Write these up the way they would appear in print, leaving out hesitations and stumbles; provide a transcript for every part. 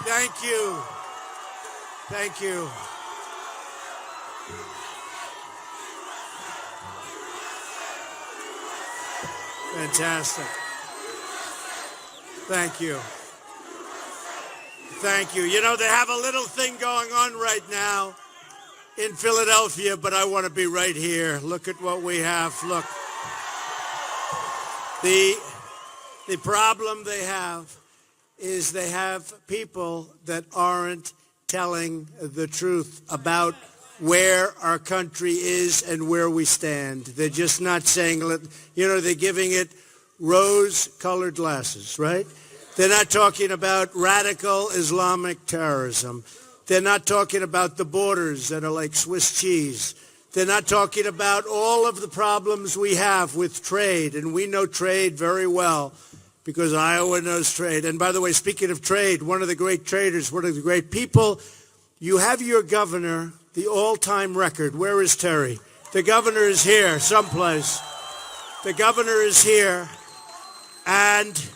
Thank you. Thank you. Fantastic. Thank you. Thank you. You know, they have a little thing going on right now in Philadelphia, but I want to be right here. Look at what we have. Look. The problem they have is they have people that aren't telling the truth about where our country is and where we stand. They're just not saying, you know, they're giving it rose-colored glasses, right? They're not talking about radical Islamic terrorism. They're not talking about the borders that are like Swiss cheese. They're not talking about all of the problems we have with trade, and we know trade very well because Iowa knows trade. And by the way, speaking of trade, one of the great traders, one of the great people, you have your governor, the all-time record. Where is Terry? The governor is here someplace. The governor is here, and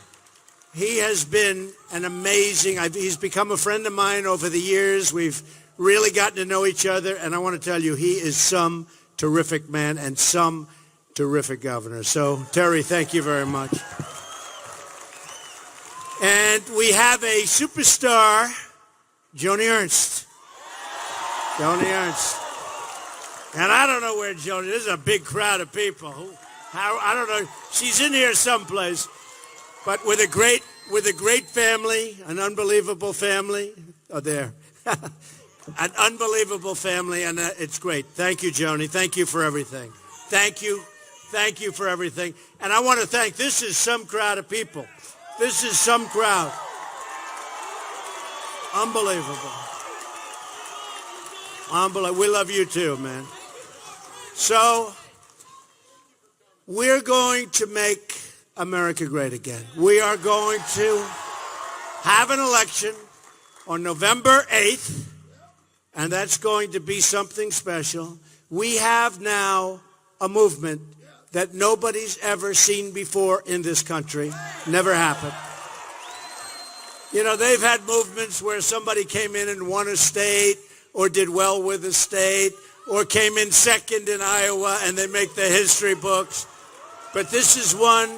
he has been an amazing, he's become a friend of mine over the years. We've really gotten to know each other, and I want to tell you, he is some terrific man and some terrific governor. So, Terry, thank you very much. And we have a superstar, Joni Ernst. Joni Ernst. And I don't know where Joni, there's a big crowd of people. I don't know, she's in here someplace. But with a great family, an unbelievable family. Oh, there. An unbelievable family, and it's great. Thank you, Joni. Thank you for everything. Thank you. Thank you for everything. And I want to thank, this is some crowd of people. This is some crowd. Unbelievable. Unbelievable. We love you too, man. So, we're going to make America great again. We are going to have an election on November 8th, and that's going to be something special. We have now a movement that nobody's ever seen before in this country. Never happened. You know, they've had movements where somebody came in and won a state or did well with a state or came in second in Iowa and they make the history books. But this is one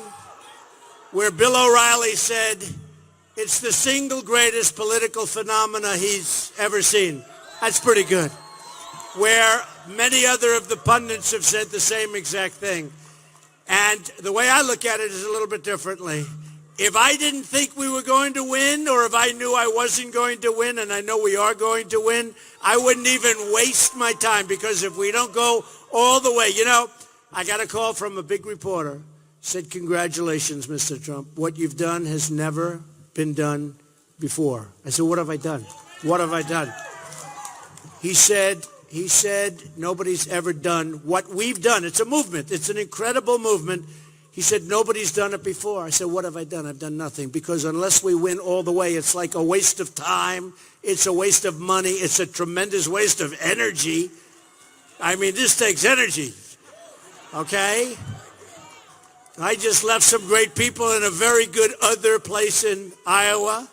where Bill O'Reilly said it's the single greatest political phenomena he's ever seen. That's pretty good. Where many other of the pundits have said the same exact thing. And the way I look at it is a little bit differently. If I didn't think we were going to win, or if I knew I wasn't going to win, and I know we are going to win, I wouldn't even waste my time, because if we don't go all the way, you know, I got a call from a big reporter, said, congratulations, Mr. Trump. What you've done has never been done before. I said, what have I done? What have I done? He said, nobody's ever done what we've done. It's a movement. It's an incredible movement. He said, nobody's done it before. I said, what have I done? I've done nothing. Because unless we win all the way, it's like a waste of time. It's a waste of money. It's a tremendous waste of energy. I mean, this takes energy. Okay? I just left some great people in a very good other place in Iowa,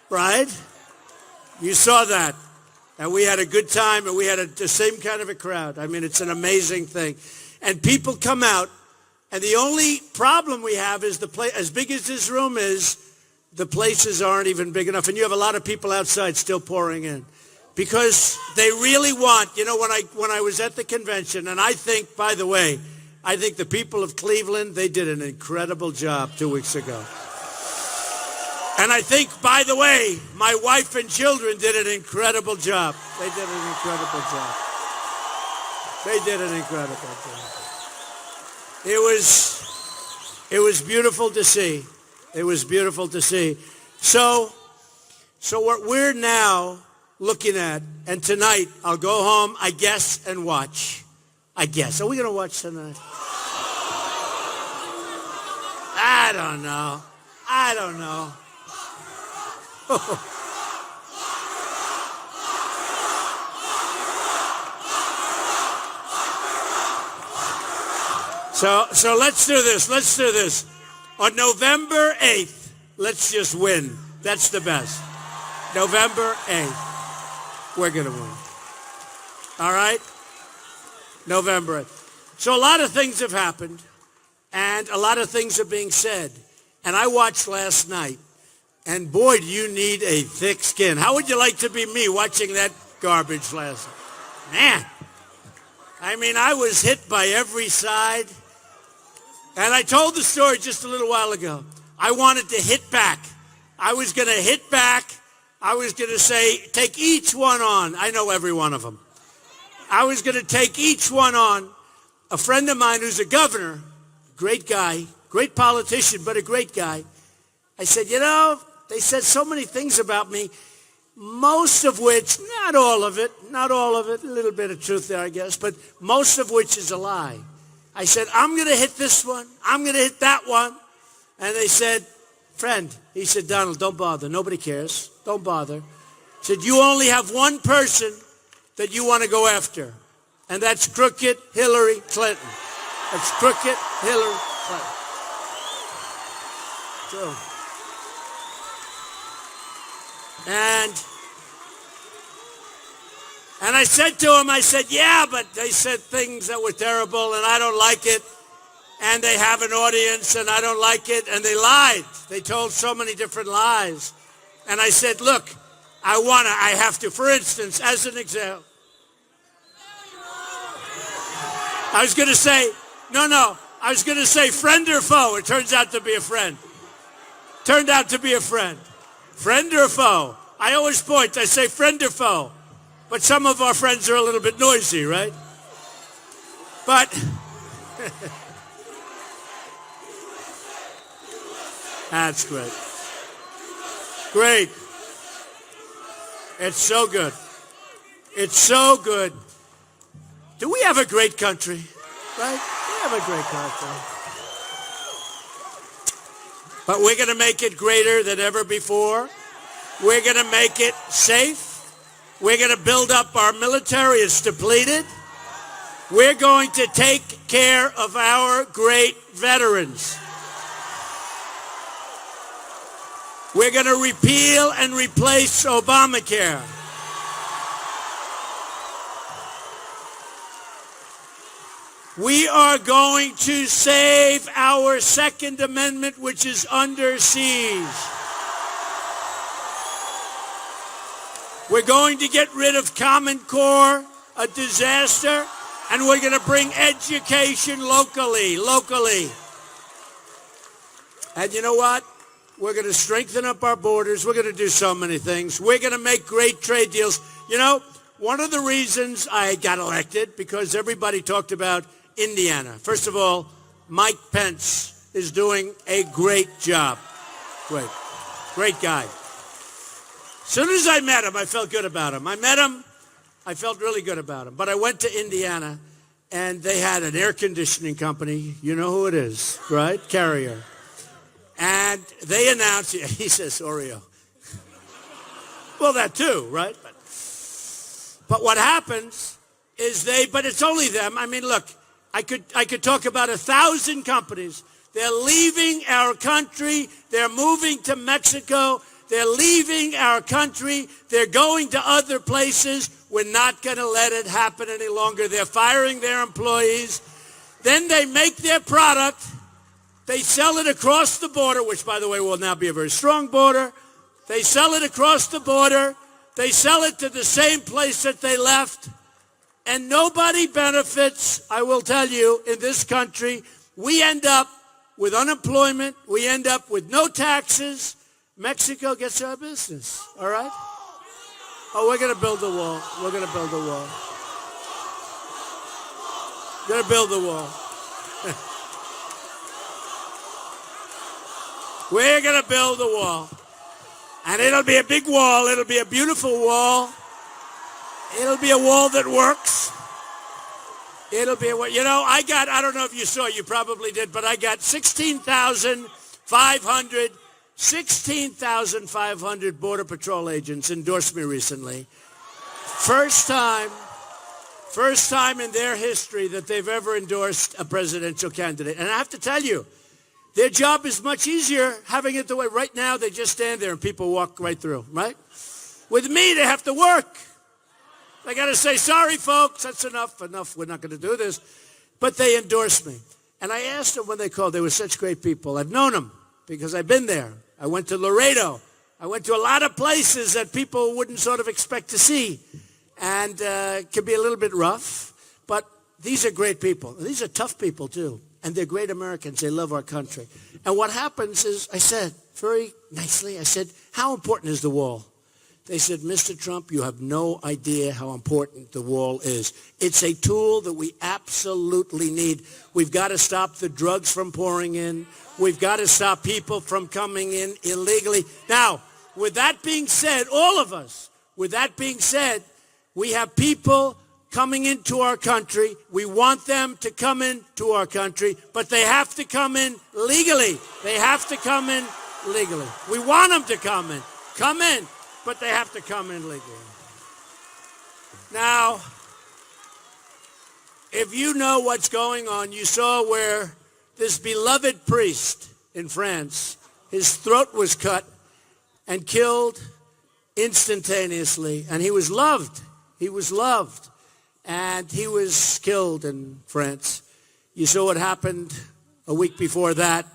right? You saw that. And we had a good time, and we had the same kind of a crowd. I mean, it's an amazing thing. And people come out, and the only problem we have is the place, as big as this room is, the places aren't even big enough. And you have a lot of people outside still pouring in. Because they really want, you know, when I was at the convention, and I think, by the way, I think the people of Cleveland, they did an incredible job 2 weeks ago. And I think, by the way, my wife and children did an incredible job. They did an incredible job. They did an incredible job. It was beautiful to see. It was beautiful to see. So what we're now looking at, and tonight I'll go home, I guess, and watch. I guess. Are we going to watch tonight? I don't know. I don't know. So let's do this. Let's do this. On November 8th, let's just win. That's the best. November 8th, we're going to win. All right? November 8th. So a lot of things have happened, and a lot of things are being said. And I watched last night, and boy, do you need a thick skin. How would you like to be me watching that garbage last night? Man. I mean, I was hit by every side. And I told the story just a little while ago. I wanted to hit back. I was going to hit back. I was going to say, take each one on. I know every one of them. I was going to take each one on. A friend of mine who's a governor, great guy, great politician, but a great guy. I said, you know, they said so many things about me, most of which, not all of it, a little bit of truth there, I guess, but most of which is a lie. I said, I'm going to hit this one. I'm going to hit that one. And they said, friend, he said, Donald, don't bother. Nobody cares. Don't bother. He said, you only have one person that you want to go after, and that's crooked Hillary Clinton. That's crooked Hillary Clinton. True. And I said to him, I said, yeah, but they said things that were terrible, and I don't like it. And they have an audience, and I don't like it. And they lied. They told so many different lies. And I said, look, I have to, for instance, as an example. I was going to say, I was going to say friend or foe. It turns out to be a friend. Turned out to be a friend. Friend or foe. I always point, I say friend or foe. But some of our friends are a little bit noisy, right? But that's great. Great. It's so good. It's so good. Do we have a great country? Right? We have a great country. But we're going to make it greater than ever before. We're going to make it safe. We're going to build up our military. It's depleted. We're going to take care of our great veterans. We're going to repeal and replace Obamacare. We are going to save our Second Amendment, which is under siege. We're going to get rid of Common Core, a disaster, and we're going to bring education locally. And you know what? We're going to strengthen up our borders. We're going to do so many things. We're going to make great trade deals. You know, one of the reasons I got elected, because everybody talked about Indiana. First of all, Mike Pence is doing a great job. Great guy. As soon as I met him, I felt good about him. I met him, I felt really good about him. But I went to Indiana, and they had an air conditioning company. You know who it is, right? Carrier. And they announced, he says Oreo. Well, that too, right? But what happens is but it's only them. I mean, look, I could talk about 1,000 companies. They're leaving our country. They're moving to Mexico. They're leaving our country. They're going to other places. We're not going to let it happen any longer. They're firing their employees. Then they make their product. They sell it across the border, which, by the way, will now be a very strong border. They sell it across the border. They sell it to the same place that they left. And nobody benefits, I will tell you, in this country. We end up with unemployment. We end up with no taxes. Mexico gets our business, all right? Oh, we're going to build a wall. We're going to build a wall. We're going to build a wall. We're going to build a wall. And it'll be a big wall. It'll be a beautiful wall. It'll be a wall that works. It'll be a wall. You know, I don't know if you saw, you probably did, but I got 16,500 Border Patrol agents endorsed me recently. First time in their history that they've ever endorsed a presidential candidate. And I have to tell you, their job is much easier having it the way right now they just stand there and people walk right through, right? With me, they have to work. They got to say, sorry, folks, that's enough, we're not going to do this. But they endorse me. And I asked them when they called. They were such great people. I've known them because I've been there. I went to Laredo. I went to a lot of places that people wouldn't sort of expect to see. And it can be a little bit rough. But these are great people. These are tough people, too. And they're great Americans. They love our country. And what happens is, I said very nicely, I said, how important is the wall? They said, Mr. Trump, you have no idea how important the wall is. It's a tool that we absolutely need. We've got to stop the drugs from pouring in. We've got to stop people from coming in illegally. Now, with that being said, all of us, with that being said, we have people coming into our country. We want them to come into our country, but they have to come in legally. They have to come in legally. We want them to come in, but they have to come in legally. Now, if you know what's going on, you saw where this beloved priest in France, his throat was cut and killed instantaneously, and he was loved. He was loved, and he was killed in France. You saw what happened a week before that.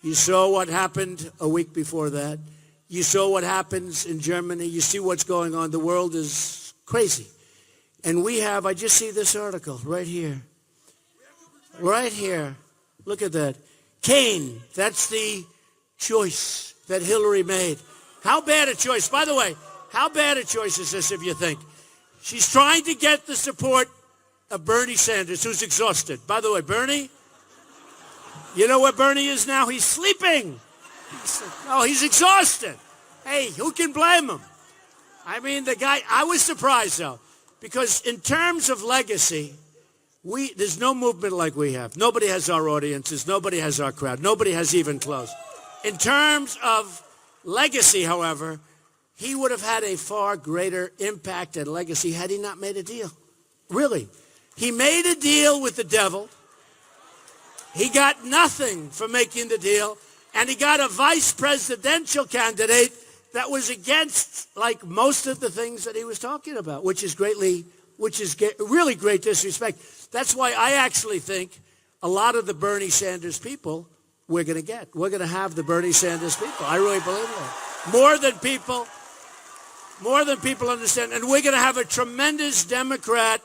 You saw what happened a week before that. You saw what happens in Germany. You see what's going on. The world is crazy. And we have, I just see this article right here. Right here. Look at that. Cain, that's the choice that Hillary made. How bad a choice. By the way, how bad a choice is this if you think? She's trying to get the support of Bernie Sanders, who's exhausted. By the way, Bernie, you know where Bernie is now? He's sleeping. He's exhausted. Hey, who can blame him? I mean, the guy, I was surprised, though, because in terms of legacy, there's no movement like we have. Nobody has our audiences. Nobody has our crowd. Nobody has even close. In terms of legacy, however, he would have had a far greater impact and legacy had he not made a deal. Really. He made a deal with the devil. He got nothing for making the deal. And he got a vice presidential candidate that was against, like, most of the things that he was talking about, which is really great disrespect. That's why I actually think a lot of the Bernie Sanders people we're going to get. We're going to have the Bernie Sanders people. I really believe that. More than people understand. And we're going to have a tremendous Democrat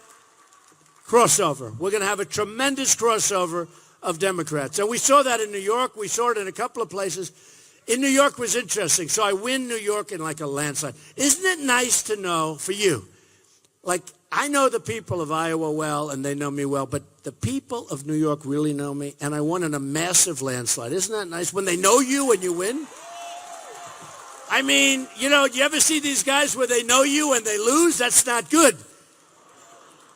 crossover. We're going to have a tremendous crossover of Democrats. And we saw that in New York. We saw it in a couple of places. In New York was interesting. So I win New York in like a landslide. Isn't it nice to know for you? Like, I know the people of Iowa well, and they know me well, but the people of New York really know me, and I won in a massive landslide. Isn't that nice? When they know you when you win? I mean, you know, do you ever see these guys where they know you and they lose? That's not good.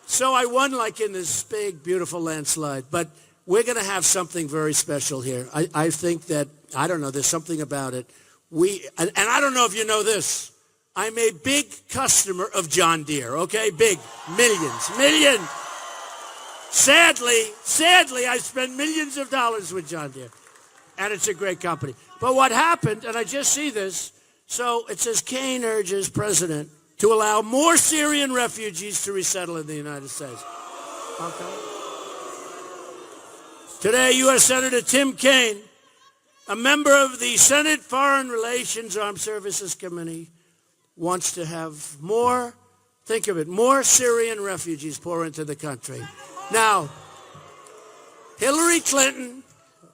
So I won like in this big, beautiful landslide. But we're going to have something very special here. I think that, I don't know, there's something about it. And I don't know if you know this. I'm a big customer of John Deere, okay? Big. Million. Sadly, I spend millions of dollars with John Deere. And it's a great company. But what happened, and I just see this, so it says Cain urges president to allow more Syrian refugees to resettle in the United States. Okay. Today, U.S. Senator Tim Kaine, a member of the Senate Foreign Relations Armed Services Committee, wants to have more, think of it, more Syrian refugees pour into the country. Now, Hillary Clinton,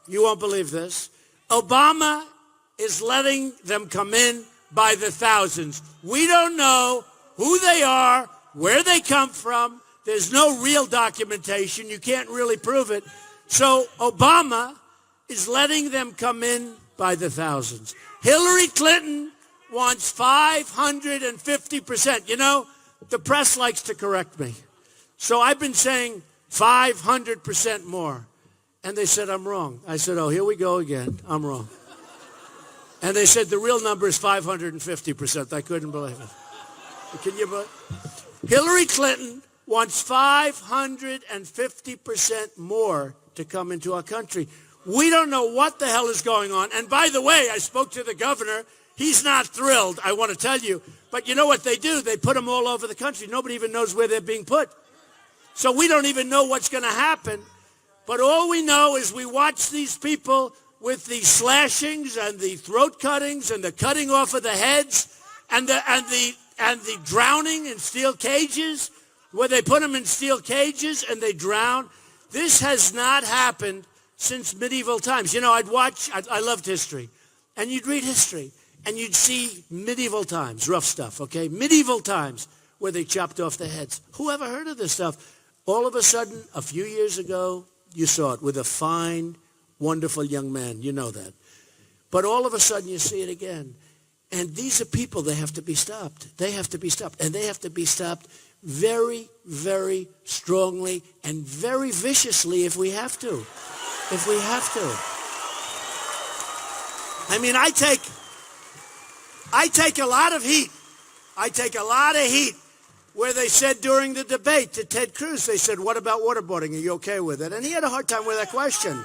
you won't believe this, Obama is letting them come in by the thousands. We don't know who they are, where they come from. There's no real documentation. You can't really prove it. So Obama is letting them come in by the thousands. Hillary Clinton wants 550%. You know, the press likes to correct me. So I've been saying 500% more. And they said I'm wrong. I said, oh, here we go again. I'm wrong. And they said the real number is 550%. I couldn't believe it. Can you believe it? Hillary Clinton wants 550% more to come into our country. We don't know what the hell is going on. And by the way, I spoke to the governor. He's not thrilled, I want to tell you, But you know what they do? They put them all over the country. Nobody even knows where they're being put. So we don't even know what's going to happen. But all we know is we watch these people with the slashings and the throat cuttings and the cutting off of the heads and the drowning in steel cages, where they put them in steel cages and they drown. This has not happened since medieval times. You know, I loved history. And you'd read history, and you'd see medieval times, rough stuff, okay? Medieval times where they chopped off the heads. Who ever heard of this stuff? All of a sudden, a few years ago, you saw it with a fine, wonderful young man. You know that. But all of a sudden, you see it again. And these are people that have to be stopped. They have to be stopped. And they have to be stopped very, very strongly and very viciously if we have to. If we have to. I mean, I take a lot of heat. I take a lot of heat where they said during the debate to Ted Cruz, they said, what about waterboarding? Are you okay with it? And he had a hard time with that question.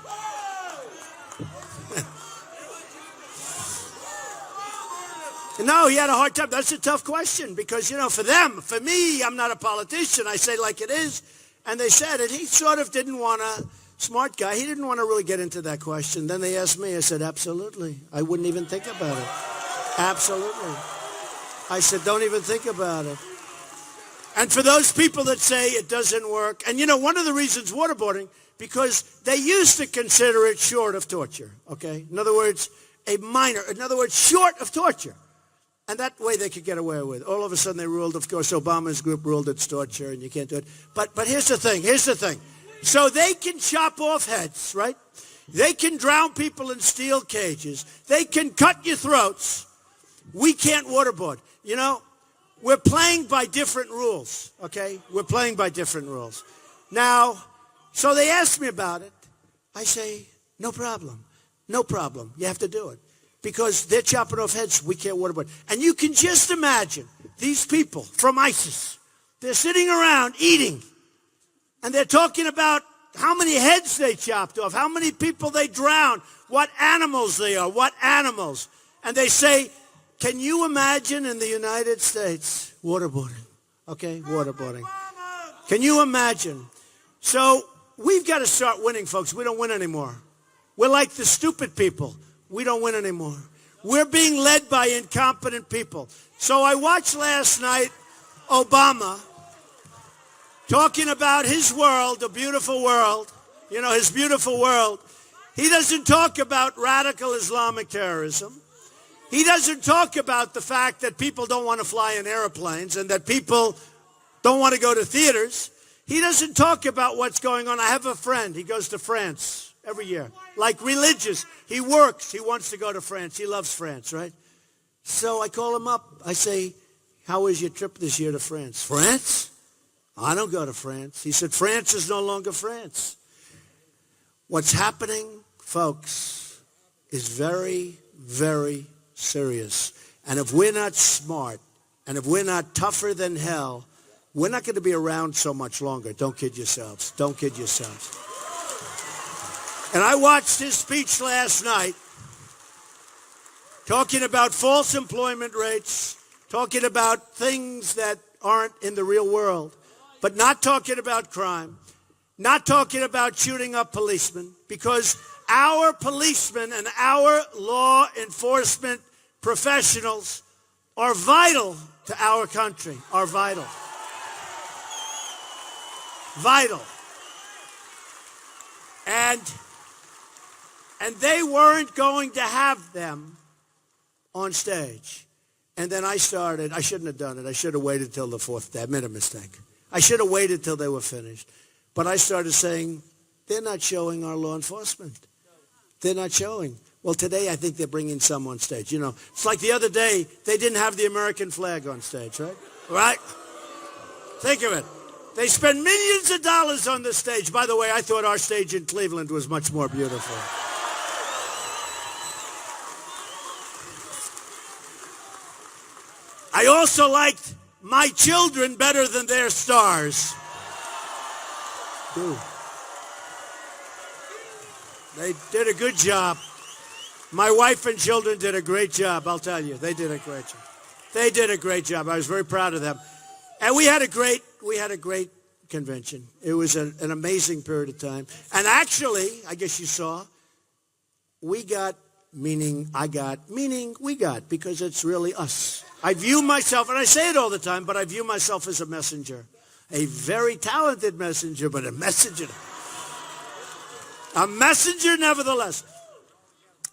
No, he had a hard time. That's a tough question because, you know, for them, for me, I'm not a politician. I say like it is. And they said it. He sort of didn't want to, smart guy, he didn't want to really get into that question. Then they asked me. I said, absolutely. I wouldn't even think about it. Absolutely. I said, don't even think about it. And for those people that say it doesn't work, and you know, one of the reasons waterboarding, because they used to consider it short of torture, okay? In other words, short of torture. And that way they could get away with it. All of a sudden they ruled, of course, Obama's group ruled it's torture and you can't do it. But here's the thing. So they can chop off heads, right? They can drown people in steel cages. They can cut your throats. We can't waterboard. You know, we're playing by different rules, okay? We're playing by different rules. Now, so they asked me about it. I say, no problem. No problem. You have to do it. Because they're chopping off heads, we can't waterboard. And you can just imagine these people from ISIS. They're sitting around eating. And they're talking about how many heads they chopped off, how many people they drowned, what animals they are, what animals. And they say, can you imagine in the United States waterboarding? Okay, waterboarding. Can you imagine? So we've got to start winning, folks. We don't win anymore. We're like the stupid people. We don't win anymore. We're being led by incompetent people. So I watched last night Obama talking about his world, a beautiful world, you know, his beautiful world. He doesn't talk about radical Islamic terrorism. He doesn't talk about the fact that people don't want to fly in airplanes and that people don't want to go to theaters. He doesn't talk about what's going on. I have a friend. He goes to France every year, like religious. He works. He wants to go to France. He loves France, right? So I call him up. I say, how was your trip this year to France? France? I don't go to France. He said, France is no longer France. What's happening, folks, is very, very serious. And if we're not smart, and if we're not tougher than hell, we're not going to be around so much longer. Don't kid yourselves. Don't kid yourselves. And I watched his speech last night talking about false employment rates, talking about things that aren't in the real world, but not talking about crime, not talking about shooting up policemen, because our policemen and our law enforcement professionals are vital to our country, are vital. Vital. And they weren't going to have them on stage. And then I shouldn't have done it. I should have waited till the fourth day. I made a mistake. I should have waited till they were finished. But I started saying, they're not showing our law enforcement. They're not showing. Well, today I think they're bringing some on stage. You know, it's like the other day, they didn't have the American flag on stage, right? Right? Think of it. They spend millions of dollars on the stage. By the way, I thought our stage in Cleveland was much more beautiful. I also liked my children better than their stars. Ooh. They did a good job. My wife and children did a great job, I'll tell you. They did a great job. They did a great job. I was very proud of them. And we had a great convention. It was an amazing period of time. And actually, I guess you saw, we got, meaning I got, meaning we got, because it's really us. I view myself, and I say it all the time, but I view myself as a messenger. A very talented messenger, but a messenger. A messenger nevertheless.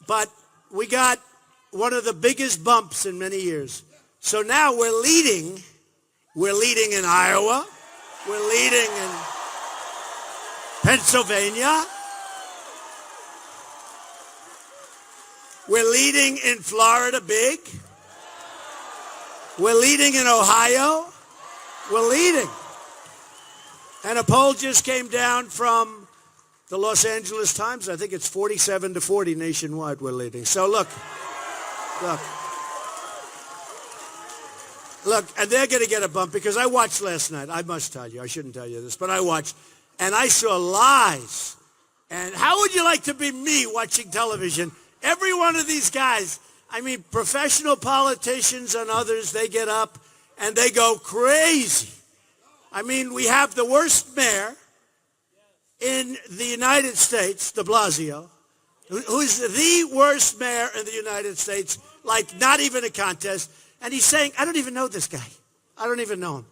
But we got one of the biggest bumps in many years. So now we're leading in Iowa. We're leading in Pennsylvania. We're leading in Florida big. We're leading in Ohio. We're leading. And a poll just came down from the Los Angeles Times. I think it's 47-40 nationwide we're leading. So look, and they're going to get a bump because I watched last night. I must tell you, I shouldn't tell you this, but I watched, and I saw lies. And how would you like to be me watching television? Every one of these guys, I mean, professional politicians and others, they get up and they go crazy. I mean, we have the worst mayor in the United States, de Blasio, who's the worst mayor in the United States, like not even a contest. And he's saying, I don't even know this guy. I don't even know him.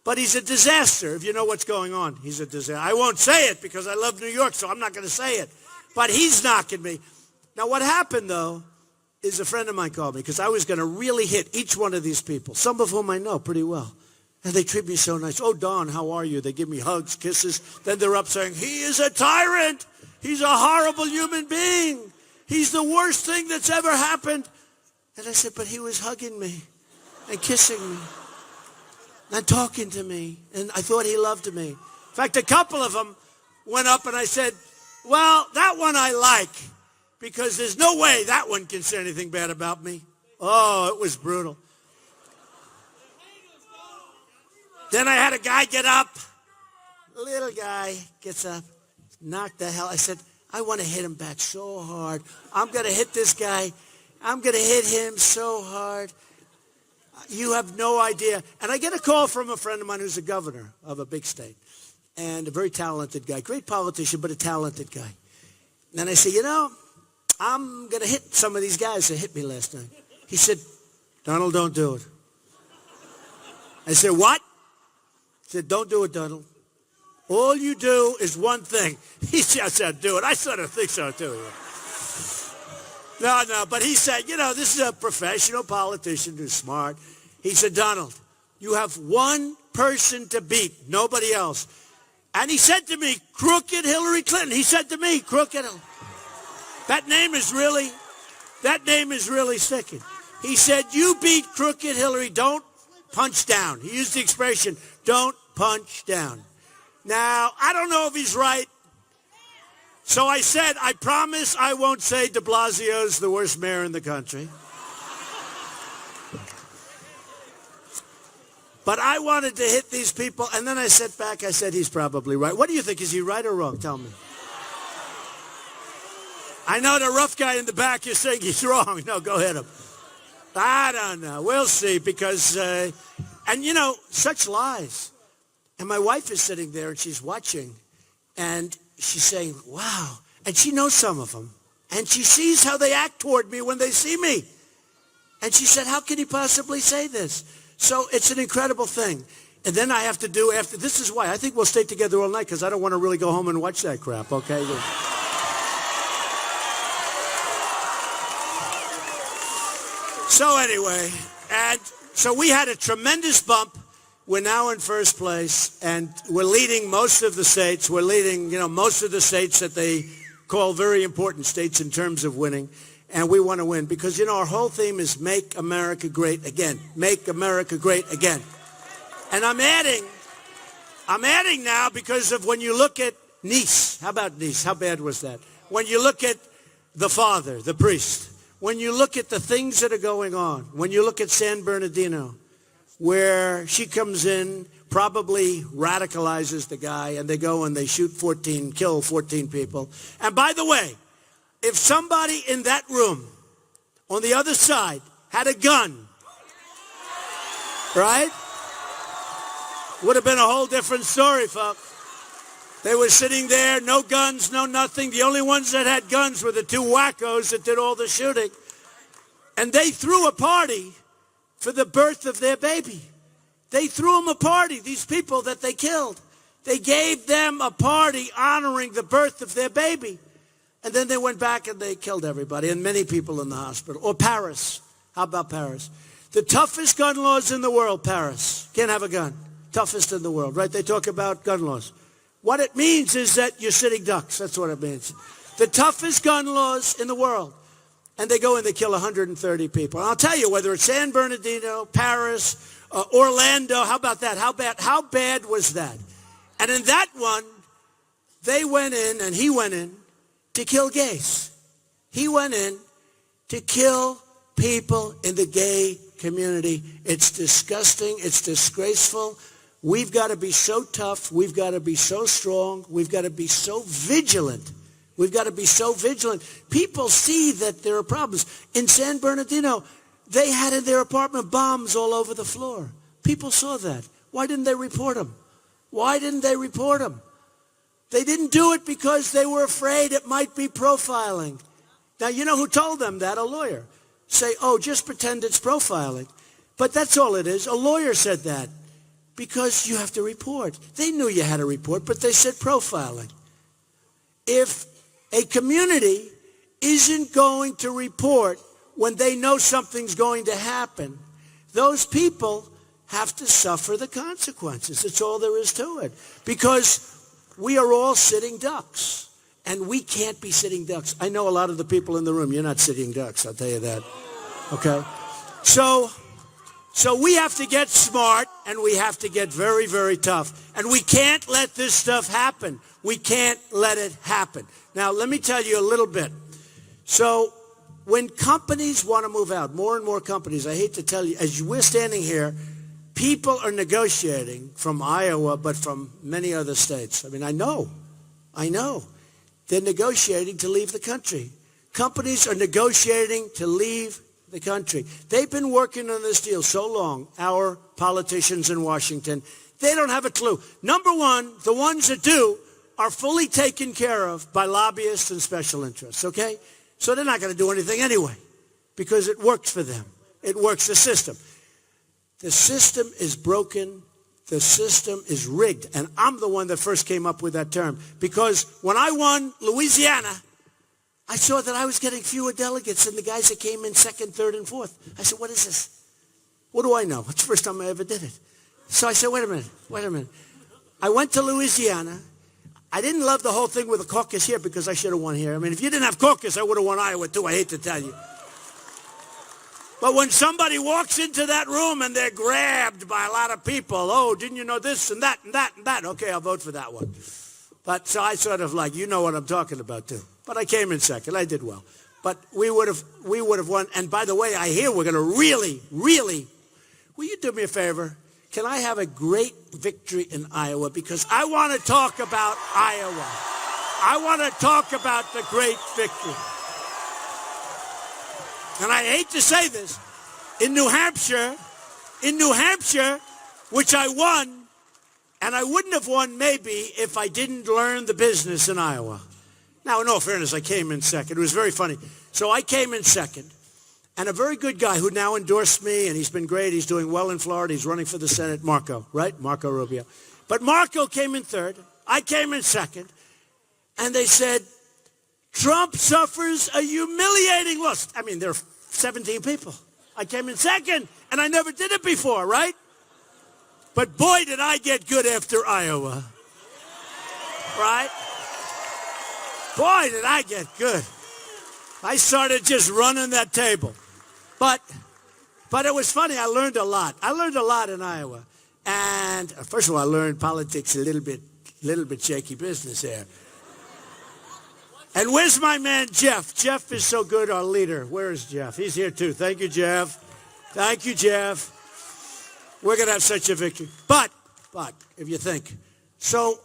But he's a disaster if you know what's going on. He's a disaster. I won't say it because I love New York, so I'm not going to say it. But he's knocking me. Now, what happened, though, is a friend of mine called me because I was going to really hit each one of these people, some of whom I know pretty well. And they treat me so nice. Oh, Don, how are you? They give me hugs, kisses. Then they're up saying, he is a tyrant. He's a horrible human being. He's the worst thing that's ever happened. And I said, but he was hugging me and kissing me and talking to me. And I thought he loved me. In fact, a couple of them went up and I said, well, that one I like because there's no way that one can say anything bad about me. Oh, it was brutal. Then I had a guy get up. A little guy gets up, knocked the hell. I said, I want to hit him back so hard. I'm going to hit this guy. I'm going to hit him so hard. You have no idea. And I get a call from a friend of mine who's a governor of a big state and a very talented guy, great politician, but a talented guy. And I say, you know, I'm going to hit some of these guys that hit me last night. He said, Donald, don't do it. I said, what? He said, don't do it, Donald. All you do is one thing. He just said, do it. I sort of think so, too. No, but he said, you know, this is a professional politician who's smart. He said, Donald, you have one person to beat, nobody else. And he said to me, crooked Hillary Clinton. He said to me, crooked. That name is really sticking. He said, you beat crooked Hillary, don't punch down. He used the expression, don't punch down. Now, I don't know if he's right. So I said, I promise I won't say de Blasio's the worst mayor in the country. But I wanted to hit these people, and then I sat back, I said, he's probably right. What do you think? Is he right or wrong? Tell me. I know the rough guy in the back is saying he's wrong. No, go hit him. I don't know. We'll see, because, and you know, such lies. And my wife is sitting there, and she's watching, and she's saying, wow. And she knows some of them. And she sees how they act toward me when they see me. And she said, how can he possibly say this? So it's an incredible thing. And then I have to do after, this is why. I think we'll stay together all night because I don't want to really go home and watch that crap, okay? So anyway, and so we had a tremendous bump. We're now in first place, and we're leading most of the states. We're leading, you know, most of the states that they call very important states in terms of winning. And we want to win because, you know, our whole theme is Make America Great Again. Make America Great Again. And I'm adding now because of when you look at Nice. How about Nice? How bad was that? When you look at the father, the priest, when you look at the things that are going on, when you look at San Bernardino, where she comes in, probably radicalizes the guy, and they go and they kill 14 people. And by the way, if somebody in that room on the other side had a gun, Right? Would have been a whole different story, folks. They were sitting there, no guns, no nothing. The only ones that had guns were the two wackos that did all the shooting. And they threw a party for the birth of their baby. They threw them a party, these people that they killed. They gave them a party honoring the birth of their baby. And then they went back and they killed everybody and many people in the hospital. Or Paris. How about Paris? The toughest gun laws in the world, Paris. Can't have a gun. Toughest in the world, right? They talk about gun laws. What it means is that you're sitting ducks. That's what it means. The toughest gun laws in the world. And they go and they kill 130 people. And I'll tell you, whether it's San Bernardino, Paris, Orlando, how about that? How bad was that? And in that one, they went in, and he went in to kill gays. He went in to kill people in the gay community. It's disgusting. It's disgraceful. We've got to be so tough. We've got to be so strong. We've got to be so vigilant. We've got to be so vigilant. People see that there are problems. In San Bernardino, they had in their apartment bombs all over the floor. People saw that. Why didn't they report them? Why didn't they report them? They didn't do it because they were afraid it might be profiling. Now, you know who told them that? A lawyer. Say, oh, just pretend it's profiling. But that's all it is. A lawyer said that because you have to report. They knew you had to report, but they said profiling. If a community isn't going to report when they know something's going to happen, those people have to suffer the consequences. That's all there is to it. Because we are all sitting ducks, and we can't be sitting ducks. I know a lot of the people in the room, you're not sitting ducks, I'll tell you that. Okay? So we have to get smart, and we have to get very, very tough. And we can't let this stuff happen. We can't let it happen. Now, let me tell you a little bit. So when companies want to move out, more and more companies, I hate to tell you, as we're standing here, people are negotiating from Iowa, but from many other states. I mean, I know. They're negotiating to leave the country. Companies are negotiating to leave the country. They've been working on this deal so long, our politicians in Washington, they don't have a clue. Number one, the ones that do are fully taken care of by lobbyists and special interests, okay? So they're not going to do anything anyway because it works for them. It works the system. The system is broken. The system is rigged. And I'm the one that first came up with that term because when I won Louisiana, I saw that I was getting fewer delegates than the guys that came in second, third, and fourth. I said, what is this? What do I know? It's the first time I ever did it. So I said, wait a minute. I went to Louisiana. I didn't love the whole thing with the caucus here because I should have won here. I mean, if you didn't have caucus, I would have won Iowa too. I hate to tell you. But when somebody walks into that room and they're grabbed by a lot of people, oh, didn't you know this and that and that and that? Okay, I'll vote for that one. But so I sort of like, you know what I'm talking about too. But I came in second. I did well. But we would have won. And by the way, I hear we're going to really, will you do me a favor? Can I have a great victory in Iowa? Because I want to talk about Iowa. I want to talk about the great victory. And I hate to say this, in New Hampshire, which I won, and I wouldn't have won maybe if I didn't learn the business in Iowa. Now, in all fairness, I came in second. It was very funny. So I came in second. And a very good guy who now endorsed me, and he's been great. He's doing well in Florida. He's running for the Senate, Marco, right? Marco Rubio. But Marco came in third. I came in second. And they said, Trump suffers a humiliating loss. I mean, there are 17 people. I came in second, and I never did it before, right? But boy, did I get good after Iowa. Right? Boy, did I get good. I started just running that table. But it was funny. I learned a lot. I learned a lot in Iowa. And first of all, I learned politics a little bit shaky business there. And where's my man, Jeff? Jeff is so good, our leader. Where is Jeff? He's here too. Thank you, Jeff. Thank you, Jeff. We're going to have such a victory. But, if you think. So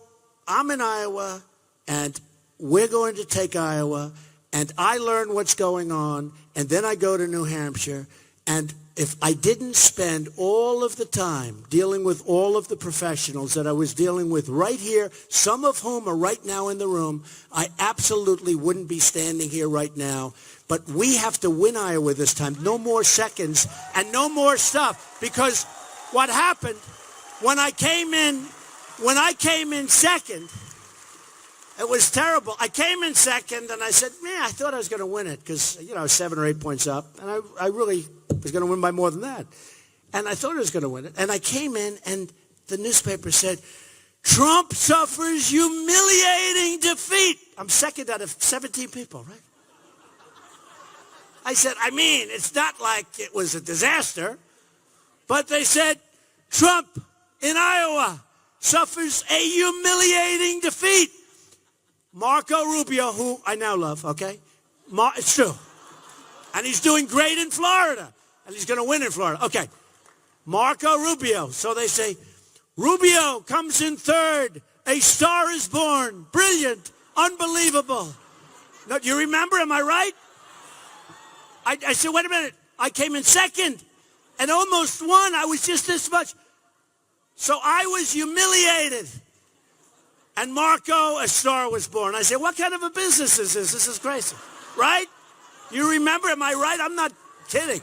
I'm in Iowa, and we're going to take Iowa, and I learn what's going on, and then I go to New Hampshire, and if I didn't spend all of the time dealing with all of the professionals that I was dealing with right here, some of whom are right now in the room, I absolutely wouldn't be standing here right now. But we have to win Iowa this time. No more seconds and no more stuff. Because what happened when I came in second, it was terrible. I came in second, and I said, man, I thought I was going to win it because, 7 or 8 points up. And I really was going to win by more than that. And I thought I was going to win it. And I came in, and the newspaper said, Trump suffers humiliating defeat. I'm second out of 17 people, right? I said, it's not like it was a disaster. But they said, Trump in Iowa suffers a humiliating defeat. Marco Rubio, who I now love, okay? It's true. And he's doing great in Florida. And he's going to win in Florida. Okay. Marco Rubio. So they say, Rubio comes in third. A star is born. Brilliant. Unbelievable. No, do you remember? Am I right? I said, wait a minute. I came in second and almost won. I was just this much. So I was humiliated. And Marco, a star was born. I said, what kind of a business is this? This is crazy. Right? You remember? Am I right? I'm not kidding.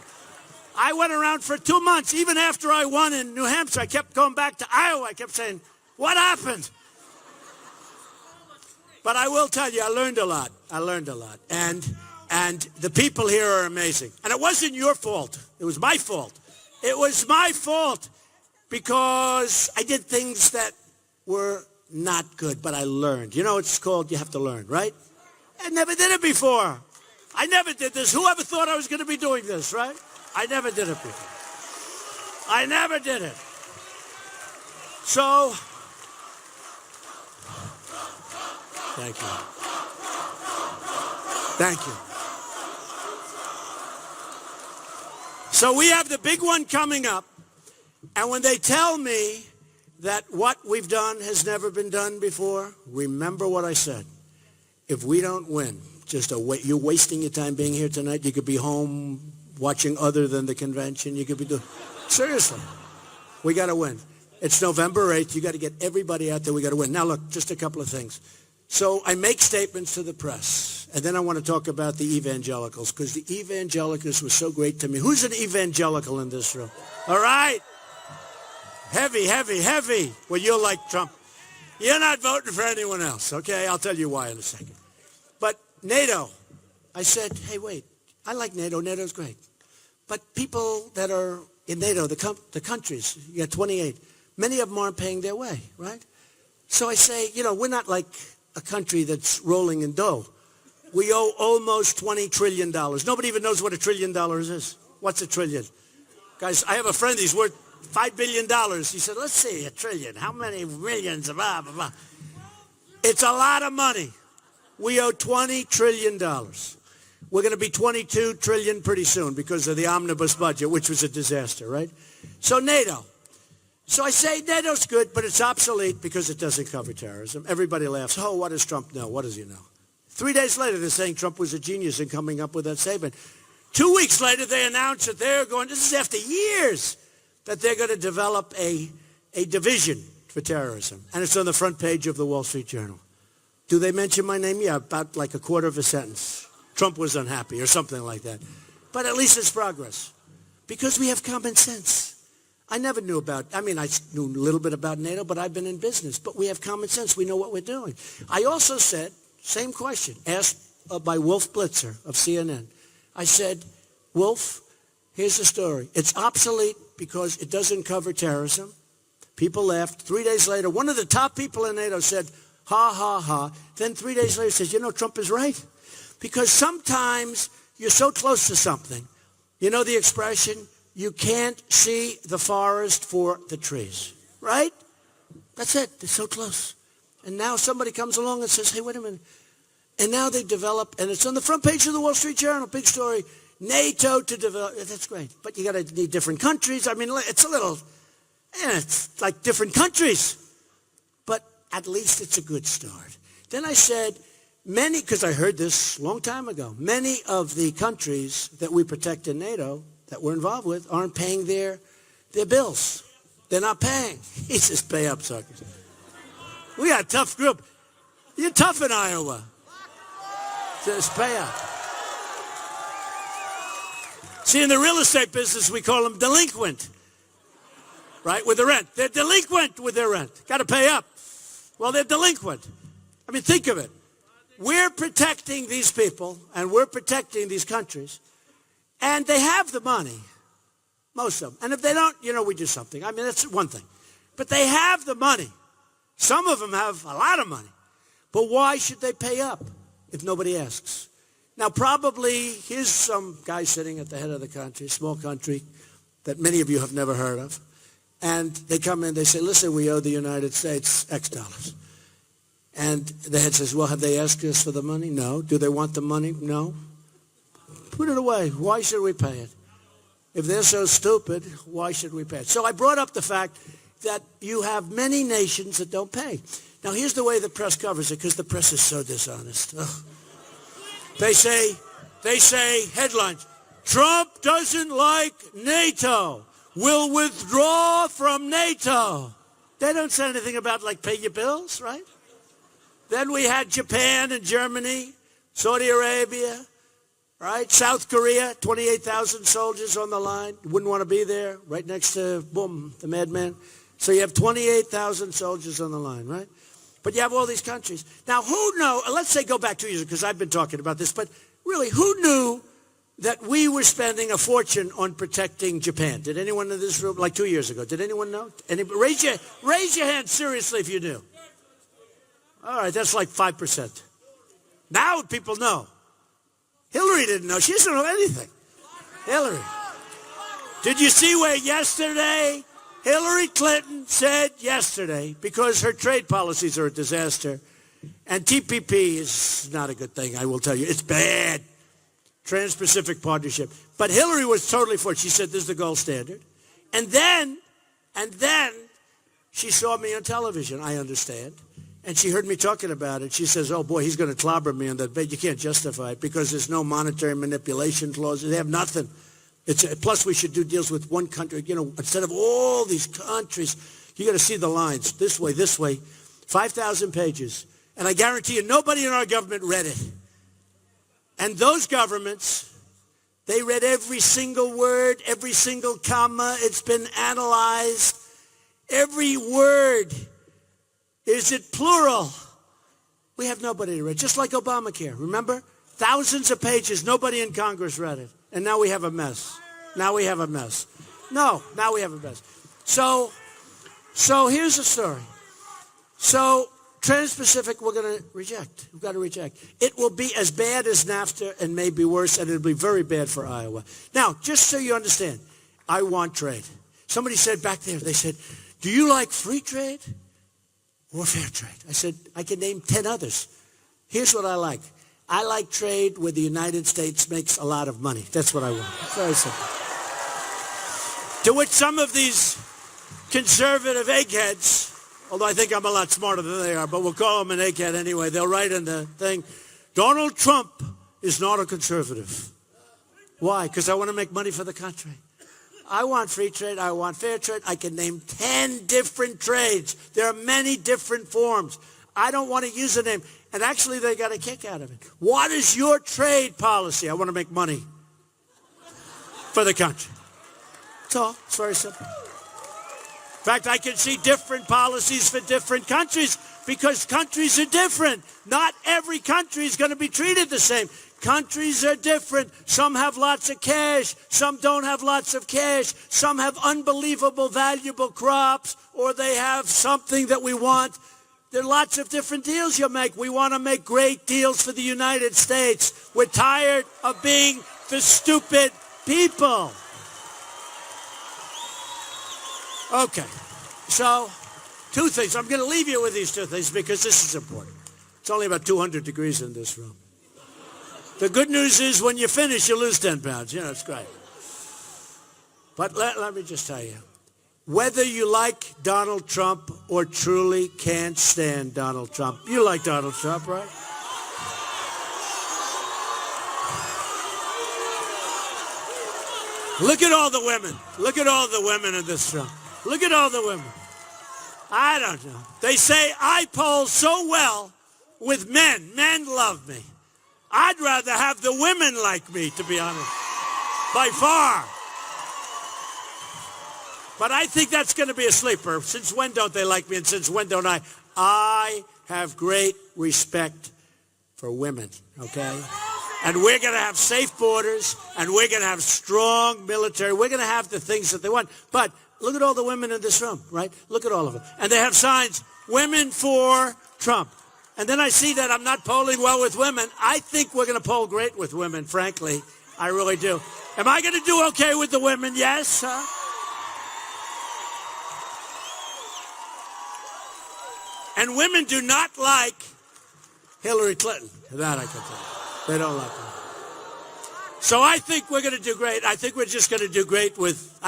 I went around for 2 months. Even after I won in New Hampshire, I kept going back to Iowa. I kept saying, what happened? But I will tell you, I learned a lot. And the people here are amazing. And it wasn't your fault. It was my fault. It was my fault because I did things that were not good, but I learned. It's called you have to learn, right? I never did it before. I never did this. Whoever thought I was going to be doing this, right? I never did it before. I never did it. So, thank you. Thank you. So we have the big one coming up, and when they tell me that what we've done has never been done before, remember what I said. If we don't win, you're wasting your time being here tonight. You could be home watching other than the convention. You could be doing... Seriously. We got to win. It's November 8th. You got to get everybody out there. We got to win. Now, look, just a couple of things. So I make statements to the press, and then I want to talk about the evangelicals, because the evangelicals were so great to me. Who's an evangelical in this room? All right. Heavy, heavy, heavy. Well, you're like Trump. You're not voting for anyone else, okay? I'll tell you why in a second. But NATO, I said, hey, wait, I like NATO. NATO's great. But people that are in NATO, the countries, you got 28, many of them aren't paying their way, right? So I say, we're not like a country that's rolling in dough. We owe almost $20 trillion. Nobody even knows what $1 trillion is. What's $1 trillion? Guys, I have a friend, he's worth $5 billion. He said, let's see, $1 trillion. How many millions? Blah, blah, blah. It's a lot of money. We owe $20 trillion. We're going to be $22 trillion pretty soon because of the omnibus budget, which was a disaster, right? So NATO. So I say NATO's good, but it's obsolete because it doesn't cover terrorism. Everybody laughs. Oh, what does Trump know? What does he know? 3 days later, they're saying Trump was a genius in coming up with that statement. 2 weeks later, they announced that they're going, this is after years, that they're going to develop a division for terrorism. And it's on the front page of the Wall Street Journal. Do they mention my name? Yeah, about like a quarter of a sentence. Trump was unhappy or something like that. But at least it's progress. Because we have common sense. I never knew I knew a little bit about NATO, but I've been in business. But we have common sense. We know what we're doing. I also said, same question, asked by Wolf Blitzer of CNN. I said, Wolf, here's the story. It's obsolete because it doesn't cover terrorism. People laughed. 3 days later, one of the top people in NATO said, ha, ha, ha. Then 3 days later says, Trump is right. Because sometimes you're so close to something. You know the expression, you can't see the forest for the trees. Right? That's it. They're so close. And now somebody comes along and says, hey, wait a minute. And now they develop, and it's on the front page of the Wall Street Journal, big story, NATO to develop. That's great. But you got to need different countries. It's a little, it's like different countries. But at least it's a good start. Then I said, because I heard this a long time ago, many of the countries that we protect in NATO that we're involved with aren't paying their bills. They're not paying. He says, pay up, suckers. We got a tough group. You're tough in Iowa. Just pay up. See, in the real estate business, we call them delinquent. Right, with the rent. They're delinquent with their rent. Got to pay up. Well, they're delinquent. I mean, think of it. We're protecting these people, and we're protecting these countries, and they have the money, most of them. And if they don't, we do something. I mean, that's one thing. But they have the money. Some of them have a lot of money. But why should they pay up if nobody asks? Now, probably, here's some guy sitting at the head of the country, small country that many of you have never heard of. And they come in, they say, listen, we owe the United States X dollars. And the head says, well, have they asked us for the money? No. Do they want the money? No. Put it away. Why should we pay it? If they're so stupid, why should we pay it? So I brought up the fact that you have many nations that don't pay. Now, here's the way the press covers it, because the press is so dishonest. Ugh. They say, headlines, Trump doesn't like NATO, will withdraw from NATO. They don't say anything about, pay your bills, right? Then we had Japan and Germany, Saudi Arabia, right? South Korea, 28,000 soldiers on the line. Wouldn't want to be there, right next to, boom, the madman. So you have 28,000 soldiers on the line, right? But you have all these countries. Now, who knew, let's say go back 2 years, because I've been talking about this, but really, who knew that we were spending a fortune on protecting Japan? Did anyone in this room, 2 years ago, did anyone know? Raise your hand seriously if you knew. All right, that's 5%. Now people know. Hillary didn't know. She doesn't know anything. Hillary. Did you see where yesterday Hillary Clinton said yesterday, because her trade policies are a disaster, and TPP is not a good thing, I will tell you. It's bad. Trans-Pacific Partnership. But Hillary was totally for it. She said this is the gold standard. And then she saw me on television, I understand. And she heard me talking about it. She says, oh, boy, he's going to clobber me on that. But you can't justify it because there's no monetary manipulation clauses. They have nothing. Plus, we should do deals with one country. Instead of all these countries, you got to see the lines. This way. 5,000 pages. And I guarantee you, nobody in our government read it. And those governments, they read every single word, every single comma. It's been analyzed. Every word. Is it plural? We have nobody to read. Just like Obamacare. Remember? Thousands of pages. Nobody in Congress read it. And now we have a mess. Now we have a mess. So here's the story. So Trans-Pacific we're going to reject. We've got to reject. It will be as bad as NAFTA and maybe worse, and it'll be very bad for Iowa. Now, just so you understand, I want trade. Somebody said back there, they said, do you like free trade or fair trade? I said, I can name 10 others. Here's what I like. I like trade where the United States makes a lot of money. That's what I want. It's very simple. To which some of these conservative eggheads, although I think I'm a lot smarter than they are, but we'll call them an egghead anyway. They'll write in the thing, Donald Trump is not a conservative. Why? Because I want to make money for the country. I want free trade. I want fair trade. I can name 10 different trades. There are many different forms. I don't want to use a name. And actually, they got a kick out of it. What is your trade policy? I want to make money for the country. That's all. It's very simple. In fact, I can see different policies for different countries because countries are different. Not every country is going to be treated the same. Countries are different. Some have lots of cash. Some don't have lots of cash. Some have unbelievable, valuable crops, or they have something that we want. There are lots of different deals you'll make. We want to make great deals for the United States. We're tired of being the stupid people. Okay, so 2 things. I'm going to leave you with these 2 things because this is important. It's only about 200 degrees in this room. The good news is when you finish, you lose 10 pounds. It's great. But let me just tell you, whether you like Donald Trump or truly can't stand Donald Trump, you like Donald Trump, right? Look at all the women. Look at all the women in this room. Look at all the women. I don't know. They say I poll so well with men. Men love me. I'd rather have the women like me, to be honest. By far. But I think that's going to be a sleeper. Since when don't they like me, and since when don't I? I have great respect for women, okay? And we're going to have safe borders, and we're going to have strong military. We're going to have the things that they want. But look at all the women in this room, right? Look at all of them. And they have signs, women for Trump. And then I see that I'm not polling well with women. I think we're going to poll great with women, frankly. I really do. Am I going to do okay with the women? Yes, huh? And women do not like Hillary Clinton. That I can tell you. They don't like her. So I think we're going to do great. I think we're just going to do great with,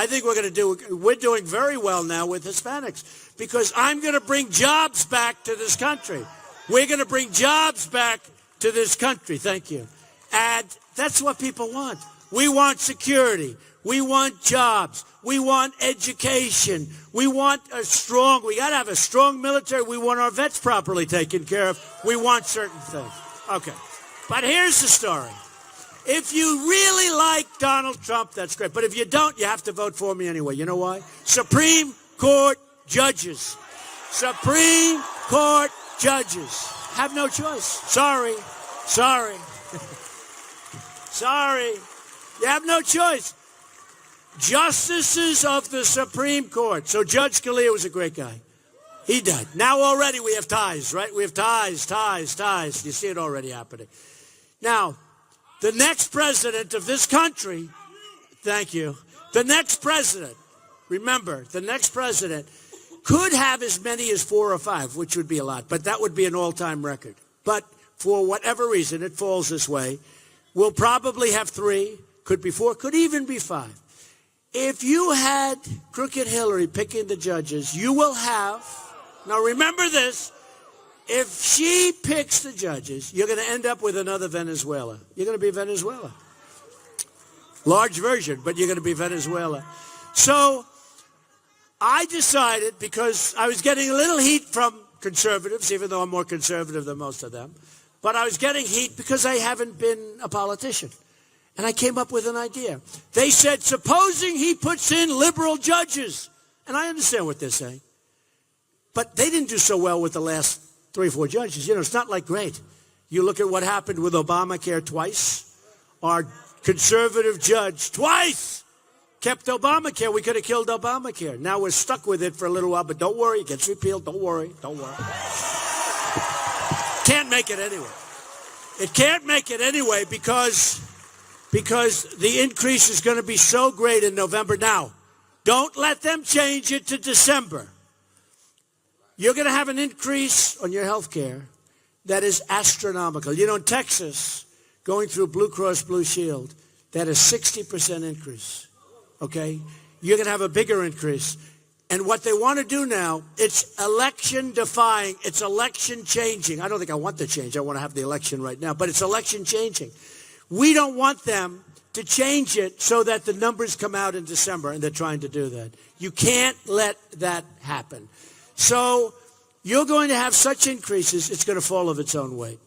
we're doing very well now with Hispanics because I'm going to bring jobs back to this country. We're going to bring jobs back to this country. Thank you. And that's what people want. We want security. We want jobs. We want education. We want we got to have a strong military. We want our vets properly taken care of. We want certain things. Okay. But here's the story. If you really like Donald Trump, that's great. But if you don't, you have to vote for me anyway. You know why? Supreme Court judges. Supreme Court judges have no choice. Sorry. Sorry. Sorry. You have no choice. Justices of the Supreme Court. So Judge Scalia was a great guy. He died. Now already we have ties, right? We have ties. You see it already happening. Now, the next president of this country, thank you, the next president, remember, the next president could have as many as 4 or 5, which would be a lot, but that would be an all-time record. But for whatever reason, it falls this way. We'll probably have 3, could be 4, could even be 5. If you had Crooked Hillary picking the judges, you will have, now remember this, if she picks the judges, you're going to end up with another Venezuela. You're going to be Venezuela. Large version, but you're going to be Venezuela. So I decided, because I was getting a little heat from conservatives, even though I'm more conservative than most of them, but I was getting heat because I haven't been a politician. And I came up with an idea. They said, supposing he puts in liberal judges. And I understand what they're saying. But they didn't do so well with the last 3 or 4 judges. You know, it's not like great. You look at what happened with Obamacare twice. Our conservative judge twice kept Obamacare. We could have killed Obamacare. Now we're stuck with it for a little while, but don't worry, it gets repealed. Don't worry. Can't make it anyway. It can't make it anyway because the increase is going to be so great in November. Now, don't let them change it to December. You're going to have an increase on your health care that is astronomical. You know, in Texas, going through Blue Cross Blue Shield, that is 60% increase, okay? You're going to have a bigger increase. And what they want to do now, it's election defying, it's election changing. I don't think I want the change. I want to have the election right now, but it's election changing. We don't want them to change it so that the numbers come out in December, and they're trying to do that. You can't let that happen. So you're going to have such increases, it's going to fall of its own weight.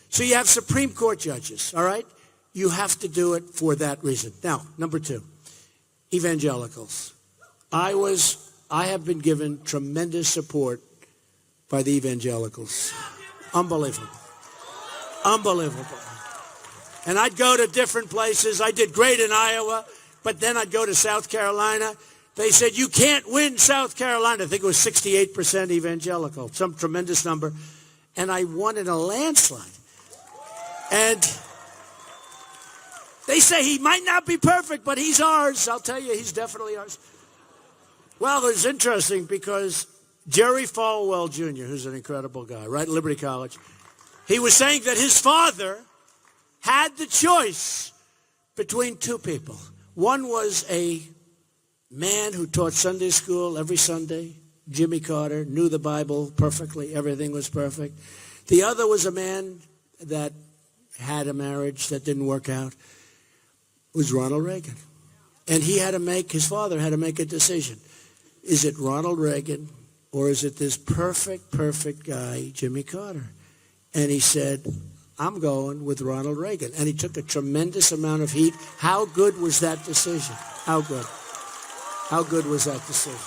So you have Supreme Court judges, all right? You have to do it for that reason. Now, number 2, evangelicals. I have been given tremendous support by the evangelicals. Unbelievable. Unbelievable. And I'd go to different places. I did great in Iowa, but then I'd go to South Carolina. They said, you can't win South Carolina. I think it was 68% evangelical, some tremendous number. And I won in a landslide. And they say he might not be perfect, but he's ours. I'll tell you, he's definitely ours. Well, it's interesting because Jerry Falwell Jr., who's an incredible guy, right, at Liberty College, he was saying that his father had the choice between 2 people. One was a man who taught Sunday school every Sunday, Jimmy Carter, knew the Bible perfectly, everything was perfect. The other was a man that had a marriage that didn't work out. It was Ronald Reagan. And his father had to make a decision. Is it Ronald Reagan or is it this perfect guy, Jimmy Carter? And he said, I'm going with Ronald Reagan. And he took a tremendous amount of heat. How good was that decision? How good? How good was that decision?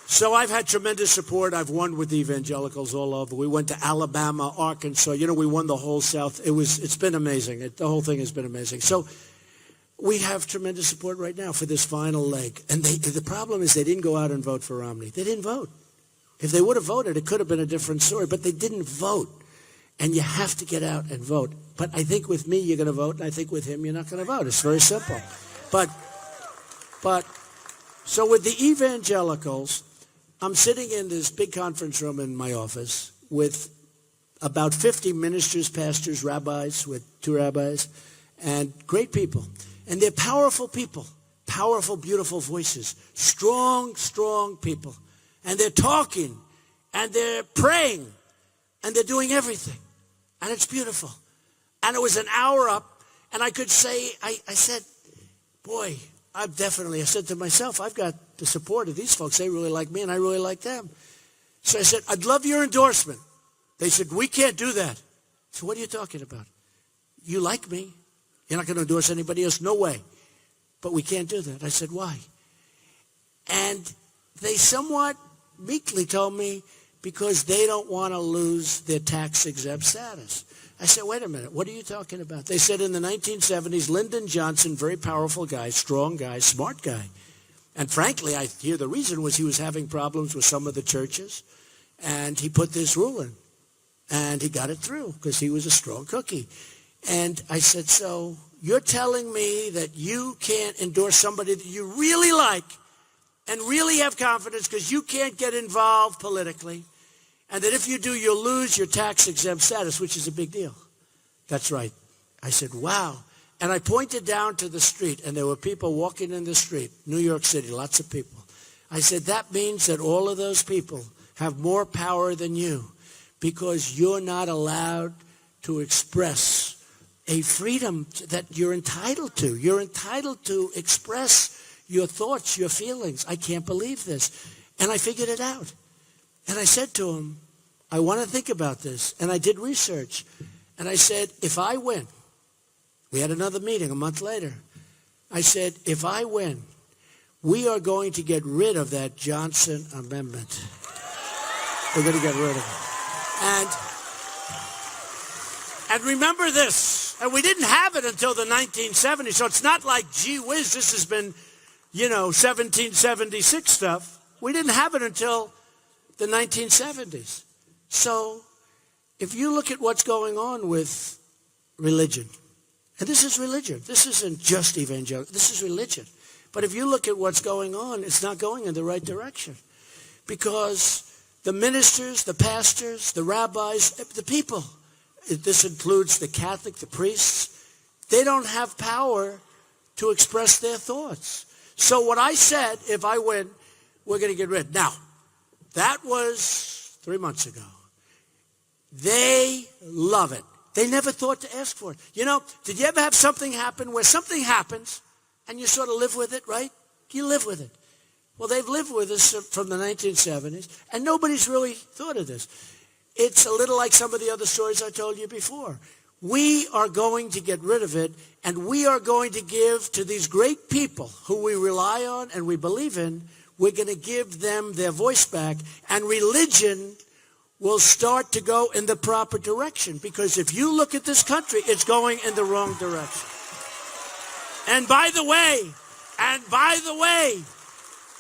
So I've had tremendous support. I've won with the evangelicals all over. We went to Alabama, Arkansas. We won the whole South. It's been amazing. The whole thing has been amazing. So we have tremendous support right now for this final leg. And the problem is they didn't go out and vote for Romney. They didn't vote. If they would have voted, it could have been a different story. But they didn't vote. And you have to get out and vote. But I think with me, you're going to vote. And I think with him, you're not going to vote. It's very simple. But so with the evangelicals, I'm sitting in this big conference room in my office with about 50 ministers, pastors, rabbis, with 2 rabbis, and great people. And they're powerful people, powerful, beautiful voices, strong people. And they're talking, and they're praying, and they're doing everything. And it's beautiful. And it was an hour up, and I could say, I said, boy, I said to myself, I've got the support of these folks. They really like me, and I really like them. So I said, I'd love your endorsement. They said, we can't do that. So what are you talking about? You like me. You're not going to endorse anybody else? No way. But we can't do that. I said, why? And they somewhat meekly told me because they don't want to lose their tax-exempt status. I said, wait a minute, what are you talking about? They said in the 1970s, Lyndon Johnson, very powerful guy, strong guy, smart guy. And frankly, I hear the reason was he was having problems with some of the churches. And he put this rule in. And he got it through because he was a strong cookie. And I said, so you're telling me that you can't endorse somebody that you really like and really have confidence because you can't get involved politically, and that if you do, you'll lose your tax-exempt status, which is a big deal. That's right. I said, wow. And I pointed down to the street, and there were people walking in the street, New York City, lots of people. I said, that means that all of those people have more power than you because you're not allowed to express a freedom that you're entitled to. You're entitled to express your thoughts, your feelings. I can't believe this. And I figured it out. And I said to him, I want to think about this. And I did research. And I said, if I win, we had another meeting a month later. I said, if I win, we are going to get rid of that Johnson Amendment. We're going to get rid of it. And remember this, and we didn't have it until the 1970s, so it's not like, gee whiz, this has been 1776 stuff. We didn't have it until the 1970s. So if you look at what's going on with religion, and this is religion. This isn't just evangelical. This is religion. But if you look at what's going on, it's not going in the right direction. Because the ministers, the pastors, the rabbis, the people, this includes the Catholic, the priests, they don't have power to express their thoughts. So what I said, if I win, we're going to get rid. Now, that was 3 months ago. They love it. They never thought to ask for it. Did you ever have something happen where something happens and you sort of live with it, right? You live with it. Well, they've lived with us from the 1970s, and nobody's really thought of this. It's a little like some of the other stories I told you before. We are going to get rid of it, and we are going to give to these great people who we rely on and we believe in, we're going to give them their voice back, and religion will start to go in the proper direction. Because if you look at this country, it's going in the wrong direction. And by the way,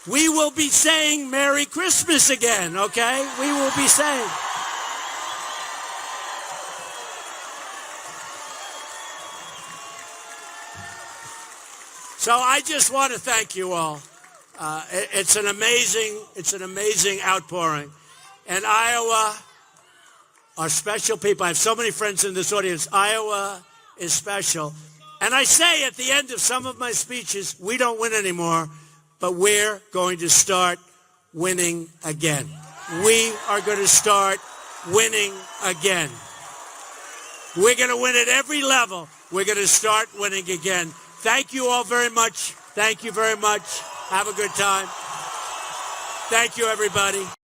we will be saying Merry Christmas again, okay? We will be saying. So I just want to thank you all. It's an amazing outpouring. And Iowa are special people. I have so many friends in this audience. Iowa is special. And I say at the end of some of my speeches, we don't win anymore, but we're going to start winning again. We are going to start winning again. We're going to win at every level. we're going to start winning again. Thank you all very much. Thank you very much. Have a good time. Thank you, everybody.